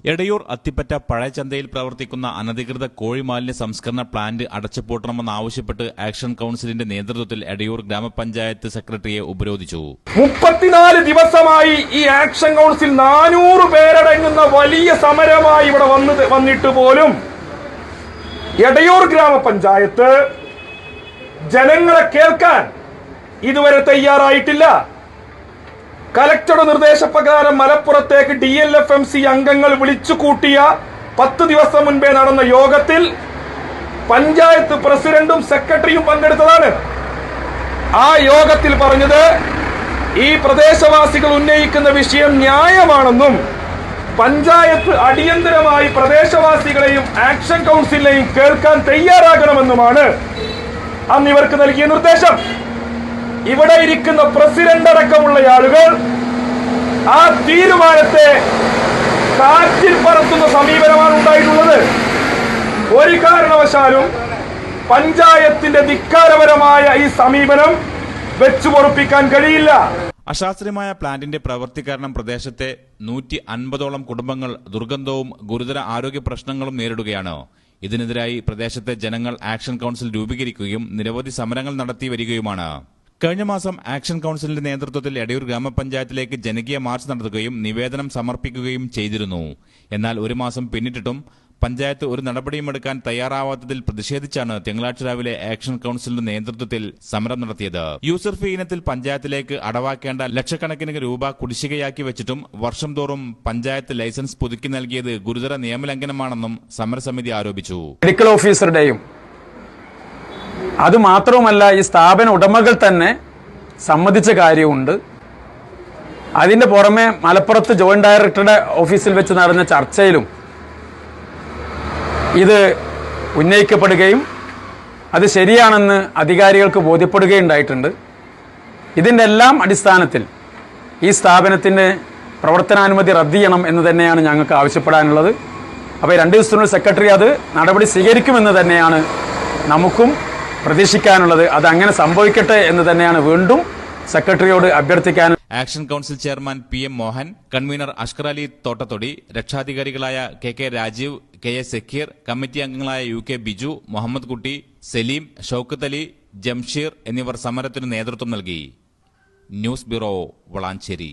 എടയൂർ അത്തിപ്പറ്റ പഴയചന്തയിൽ പ്രവർത്തിക്കുന്ന അനധികൃത കോഴിമാലിന്യ സംസ്കരണ പ്ലാന്റ് അടച്ചുപൂട്ടണമെന്നാവശ്യപ്പെട്ട് ആക്ഷൻ കൌൺസിലിന്റെ നേതൃത്വത്തിൽ എടയൂർ ഗ്രാമപഞ്ചായത്ത് സെക്രട്ടറിയെ ഉപരോധിച്ചു. 34 ദിവസമായി ഈ ആക്ഷൻ കൌൺസിൽ 400 പേരടങ്ങുന്ന വലിയ സമരമായി ഇവിടെ വന്നിട്ട് പോലും എടയൂർ ഗ്രാമപഞ്ചായത്ത് ജനങ്ങളെ കേൾക്കാൻ ഇതുവരെ തയ്യാറായിട്ടില്ല. കലക്ടറുടെ നിർദ്ദേശപ്രകാരം മലപ്പുറത്തേക്ക് DLFMC അംഗങ്ങൾ വിളിച്ചുകൂട്ടിയ 10 ദിവസം മുൻപേ നടന്ന യോഗത്തിൽ പഞ്ചായത്ത് പ്രസിഡന്റും സെക്രട്ടറിയും പങ്കെടുത്തതാണ്. ആ യോഗത്തിൽ പറഞ്ഞത് ഈ പ്രദേശവാസികൾ ഉന്നയിക്കുന്ന വിഷയം ന്യായമാണെന്നും പഞ്ചായത്ത് അടിയന്തരമായി പ്രദേശവാസികളെയും ആക്ഷൻ കൌൺസിലിനെയും കേൾക്കാൻ തയ്യാറാകണമെന്നുമാണ് അന്ന് ഇവർക്ക് നൽകിയ നിർദ്ദേശം. ഇവിടെ ഇരിക്കുന്ന പ്രസിഡന്റ് അടക്കമുള്ള ആളുകൾ ആ തീരുമാനത്തെ കാറ്റിൽ പറത്തുന്ന സമീപനമാണ് ഉണ്ടായിട്ടുള്ളത്. ഒരു കാരണവശാലും പഞ്ചായത്തിന്റെ ധിക്കാരപരമായ ഈ സമീപനം വെച്ചുപൊറുപ്പിക്കാൻ കഴിയില്ല. അശാസ്ത്രീയമായ പ്ലാന്റിന്റെ പ്രവൃത്തി കാരണം പ്രദേശത്തെ 150ഓളം കുടുംബങ്ങൾ ദുർഗന്ധവും ഗുരുതര ആരോഗ്യ പ്രശ്നങ്ങളും നേരിടുകയാണ്. ഇതിനെതിരായി പ്രദേശത്തെ ജനങ്ങൾ ആക്ഷൻ കൌൺസിൽ രൂപീകരിക്കുകയും നിരവധി സമരങ്ങൾ നടത്തി വരികയുമാണ്. കഴിഞ്ഞ മാസം ആക്ഷൻ കൌൺസിലിന്റെ നേതൃത്വത്തിൽ എടയൂർ ഗ്രാമപഞ്ചായത്തിലേക്ക് ജനകീയ മാർച്ച് നടത്തുകയും നിവേദനം സമർപ്പിക്കുകയും ചെയ്തിരുന്നു. എന്നാൽ ഒരു മാസം പിന്നിട്ടിട്ടും പഞ്ചായത്ത് ഒരു നടപടിയും എടുക്കാൻ തയ്യാറാവാത്തതിൽ പ്രതിഷേധിച്ചാണ് തിങ്കളാഴ്ച രാവിലെ ആക്ഷൻ കൌൺസിലിന്റെ നേതൃത്വത്തിൽ സമരം നടത്തിയത്. യൂസർ ഫീ ഇനത്തിൽ പഞ്ചായത്തിലേക്ക് അടവാക്കേണ്ട ലക്ഷക്കണക്കിന് രൂപ കുടിശ്ശികയാക്കി വെച്ചിട്ടും വർഷം തോറും പഞ്ചായത്ത് ലൈസൻസ് പുതുക്കി നൽകിയത് ഗുരുതര നിയമലംഘനമാണെന്നും സമരസമിതി ആരോപിച്ചു. മെഡിക്കൽ ഓഫീസറുടെയും അതുമാത്രവുമല്ല ഈ സ്ഥാപന ഉടമകൾ തന്നെ സമ്മതിച്ച കാര്യമുണ്ട്. അതിന്റെ പുറമെ മലപ്പുറത്ത് ജോയിന്റ് ഡയറക്ടറുടെ ഓഫീസിൽ വെച്ച് നടന്ന ചർച്ചയിലും ഇത് ഉന്നയിക്കപ്പെടുകയും അത് ശരിയാണെന്ന് അധികാരികൾക്ക് ബോധ്യപ്പെടുകയുണ്ടായിട്ടുണ്ട്. ഇതിൻ്റെ എല്ലാം അടിസ്ഥാനത്തിൽ ഈ സ്ഥാപനത്തിന് പ്രവർത്തനാനുമതി റദ്ദ് ചെയ്യണം എന്ന് തന്നെയാണ് ഞങ്ങൾക്ക് ആവശ്യപ്പെടാനുള്ളത്. അപ്പോൾ 2 ദിവസത്തിനുള്ളിൽ സെക്രട്ടറി അത് നടപടി സ്വീകരിക്കുമെന്ന് തന്നെയാണ് നമുക്കും പ്രതീക്ഷിക്കാനുള്ളത്. അത് അങ്ങനെ സംഭവിക്കട്ടെ എന്ന് തന്നെയാണ് വീണ്ടും സെക്രട്ടറിയോട് അഭ്യർത്ഥിക്കാൻ. Action council chairman PM Mohan, convener Ashkar Ali Thottathodi, രക്ഷാധികാരികളായ KK Rajeev, KA Sakeer, committee അംഗങ്ങളായ UK ബിജു, മുഹമ്മദ് കുട്ടി, സലീം, ഷൌക്കത്ത് അലി, ജംഷീർ എന്നിവർ സമരത്തിന് നേതൃത്വം നൽകി. News bureau, Valanchery.